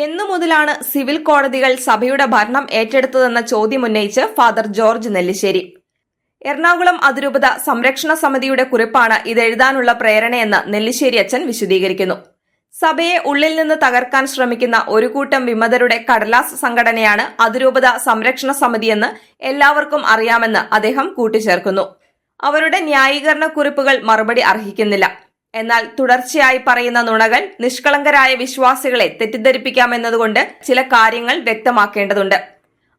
എന്നു മുതലാണ് സിവിൽ കോടതികൾ സഭയുടെ ഭരണം ഏറ്റെടുത്തതെന്ന ചോദ്യമുന്നയിച്ച് ഫാദർ ജോർജ് നെല്ലിശ്ശേരി. എറണാകുളം അതിരൂപത സംരക്ഷണ സമിതിയുടെ കുറിപ്പാണ് ഇതെഴുതാനുള്ള പ്രേരണയെന്ന് നെല്ലിശ്ശേരി അച്ഛൻ വിശദീകരിക്കുന്നു. സഭയെ ഉള്ളിൽ നിന്ന് തകർക്കാൻ ശ്രമിക്കുന്ന ഒരു കൂട്ടം വിമതരുടെ കടലാസ് സംഘടനയാണ് അതിരൂപത സംരക്ഷണ സമിതിയെന്ന് എല്ലാവർക്കും അറിയാമെന്ന് അദ്ദേഹം കൂട്ടിച്ചേർക്കുന്നു. അവരുടെ ന്യായീകരണ കുറിപ്പുകൾ മറുപടി അർഹിക്കുന്നില്ല. എന്നാൽ തുടർച്ചയായി പറയുന്ന നുണകൾ നിഷ്കളങ്കരായ വിശ്വാസികളെ തെറ്റിദ്ധരിപ്പിക്കാമെന്നതുകൊണ്ട് ചില കാര്യങ്ങൾ വ്യക്തമാക്കേണ്ടതുണ്ട്.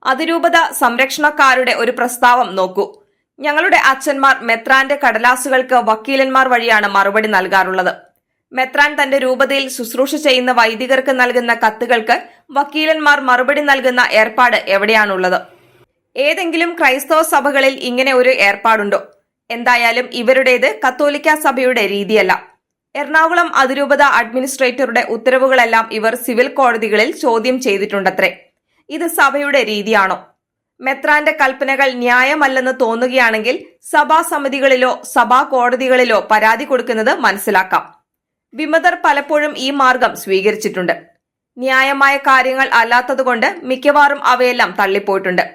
അതിരൂപത സംരക്ഷണക്കാരുടെ ഒരു പ്രസ്താവം നോക്കൂ. ഞങ്ങളുടെ അച്ഛന്മാർ മെത്രാന്റെ കടലാസുകൾക്ക് വക്കീലന്മാർ വഴിയാണ് മറുപടി നൽകാറുള്ളത്. മെത്രാൻ തന്റെ രൂപതയിൽ ശുശ്രൂഷ ചെയ്യുന്ന വൈദികർക്ക് നൽകുന്ന കത്തുകൾക്ക് വക്കീലന്മാർ മറുപടി നൽകുന്ന ഏർപ്പാട് എവിടെയാണുള്ളത്? ഏതെങ്കിലും ക്രൈസ്തവ സഭകളിൽ ഇങ്ങനെ ഒരു ഏർപ്പാടുണ്ടോ? എന്തായാലും ഇവരുടേത് കത്തോലിക്ക സഭയുടെ രീതിയല്ല. എറണാകുളം അതിരൂപത അഡ്മിനിസ്ട്രേറ്ററുടെ ഉത്തരവുകളെല്ലാം ഇവർ സിവിൽ കോടതികളിൽ ചോദ്യം ചെയ്തിട്ടുണ്ടത്രേ. ഇത് സഭയുടെ രീതിയാണോ? മെത്രാന്റെ കൽപ്പനകൾ ന്യായമല്ലെന്ന് തോന്നുകയാണെങ്കിൽ സഭാ സമിതികളിലോ സഭാ കോടതികളിലോ പരാതി കൊടുക്കുന്നത് മനസ്സിലാക്കാം. വിമതർ പലപ്പോഴും ഈ മാർഗം സ്വീകരിച്ചിട്ടുണ്ട്. ന്യായമായ കാര്യങ്ങൾ അല്ലാത്തതുകൊണ്ട് മിക്കവാറും അവയെല്ലാം തള്ളിപ്പോയിട്ടുണ്ട്.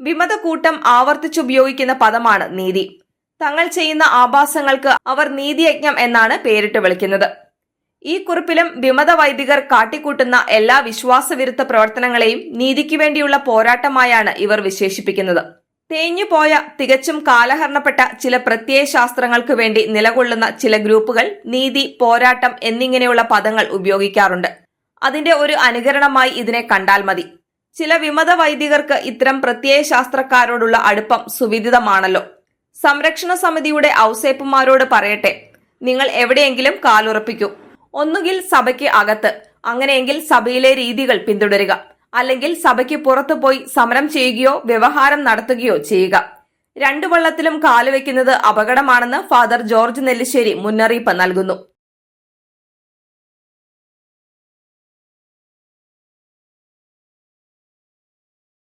വിമത കൂട്ടം ആവർത്തിച്ചുപയോഗിക്കുന്ന പദമാണ് നീതി. തങ്ങൾ ചെയ്യുന്ന ആഭാസങ്ങൾക്ക് അവർ നീതിയജ്ഞം എന്നാണ് പേരിട്ട് വിളിക്കുന്നത്. ഈ കുറിപ്പിലും വിമത വൈദികർ കാട്ടിക്കൂട്ടുന്ന എല്ലാ വിശ്വാസവിരുദ്ധ പ്രവർത്തനങ്ങളെയും നീതിക്ക് വേണ്ടിയുള്ള പോരാട്ടമായാണ് ഇവർ വിശേഷിപ്പിക്കുന്നത്. തേഞ്ഞുപോയ തികച്ചും കാലഹരണപ്പെട്ട ചില പ്രത്യയ ശാസ്ത്രങ്ങൾക്ക് വേണ്ടി നിലകൊള്ളുന്ന ചില ഗ്രൂപ്പുകൾ നീതി, പോരാട്ടം എന്നിങ്ങനെയുള്ള പദങ്ങൾ ഉപയോഗിക്കാറുണ്ട്. അതിന്റെ ഒരു അനുകരണമായി ഇതിനെ കണ്ടാൽ മതി. ചില വിമത വൈദികർക്ക് ഇത്തരം പ്രത്യയ ശാസ്ത്രക്കാരോടുള്ള അടുപ്പം സുവിദിതമാണല്ലോ. സംരക്ഷണ സമിതിയുടെ ഔസേപ്പുമാരോട് പറയട്ടെ, നിങ്ങൾ എവിടെയെങ്കിലും കാലുറപ്പിക്കൂ. ഒന്നുകിൽ സഭയ്ക്ക് അകത്ത്, അങ്ങനെയെങ്കിൽ സഭയിലെ രീതികൾ പിന്തുടരുക. അല്ലെങ്കിൽ സഭയ്ക്ക് പുറത്തു പോയി സമരം ചെയ്യുകയോ വ്യവഹാരം നടത്തുകയോ ചെയ്യുക. രണ്ടു വള്ളത്തിലും കാലുവെക്കുന്നത് അപകടമാണെന്ന് ഫാദർ ജോർജ് നെല്ലിശ്ശേരി മുന്നറിയിപ്പ് നൽകുന്നു.